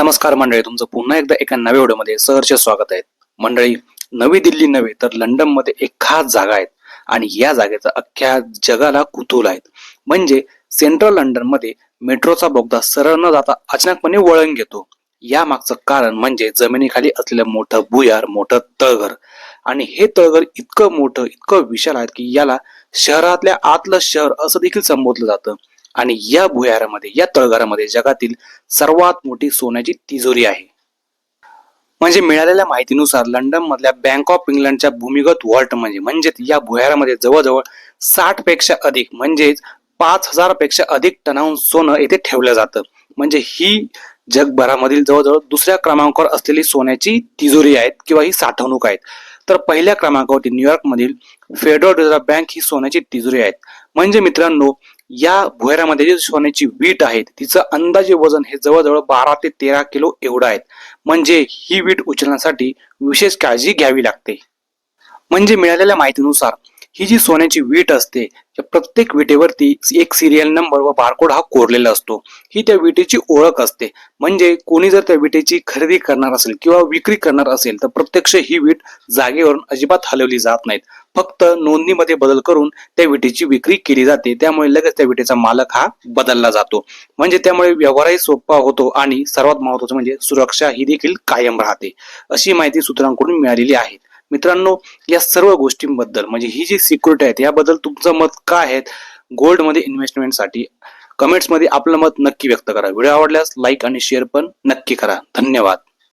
नमस्कार मंडळी, तुमचं पुन्हा एकदा एका नव्या व्हिडिओमध्ये सहर्ष स्वागत आहे. मंडळी, नवी दिल्ली नव्हे तर लंडनमध्ये एक खास जागा आहे आणि या जागेचा अख्ख्या जगाला कुतूहल आहे. म्हणजे सेंट्रल लंडनमध्ये मेट्रोचा बोगदा सरळ न जाता अचानकपणे वळण घेतो. या मागचं कारण म्हणजे जमिनीखाली असलेलं मोठं भुयार, मोठं तळघर. आणि हे तळघर इतकं मोठं, इतकं विशाल आहे की याला शहरातल्या आतलं शहर असं देखील संबोधलं जातं. आणि या भुयारामध्ये, या तळघरामध्ये जगातील सर्वात मोठी सोन्याची तिजोरी आहे. म्हणजे मिळालेल्या माहितीनुसार लंडन मधल्या बँक ऑफ इंग्लंडच्या भूमिगत व्हॉल्ट म्हणजेच या भुयारामध्ये जवळजवळ 60 पेक्षा अधिक म्हणजेच 5000 पेक्षा अधिक टनाहून सोनं येथे ठेवलं जातं. म्हणजे ही जगभरामधील जवळजवळ दुसऱ्या क्रमांकावर असलेली सोन्याची तिजोरी आहेत किंवा ही साठवणूक आहेत. तर पहिल्या क्रमांकावरती न्यूयॉर्क मधील फेडरल रिझर्व्ह बँक ही सोन्याची तिजोरी आहेत. म्हणजे मित्रांनो, या भुयारामध्ये जी सोन्याची वीट आहे तिचं अंदाजे वजन हे जवळजवळ 12 ते 13 किलो एवढं आहे. म्हणजे ही वीट उचलण्यासाठी विशेष काळजी घ्यावी लागते. म्हणजे मिळालेल्या माहितीनुसार ही जी सोन्याची वीट असते त्या प्रत्येक विटेवरती एक सिरियल नंबर व बारकोड हा कोरलेला असतो. ही त्या विटेची ओळख असते. म्हणजे कोणी जर त्या विटेची खरेदी करणार असेल किंवा विक्री करणार असेल तर प्रत्यक्ष ही वीट जागेवरून अजिबात हलवली जात नाहीत. फक्त नोंदणीमध्ये बदल करून त्या विटेची विक्री केली जाते. त्यामुळे लगेच त्या विटेचा मालक हा बदलला जातो. म्हणजे त्यामुळे व्यवहारही सोपा होतो आणि सर्वात महत्त्वाचं म्हणजे सुरक्षा ही देखील कायम राहते. अशी माहिती सूत्रांकडून मिळालेली आहे. मित्रांनो, या सर्व गोष्टींबद्दल म्हणजे ही जी सिक्युरिटी आहे याबद्दल तुमचं मत काय आहे? गोल्ड मध्ये इन्व्हेस्टमेंटसाठी कमेंट्स मध्ये आपलं मत नक्की व्यक्त करा. व्हिडिओ आवडल्यास लाईक आणि शेअर पण नक्की करा. धन्यवाद.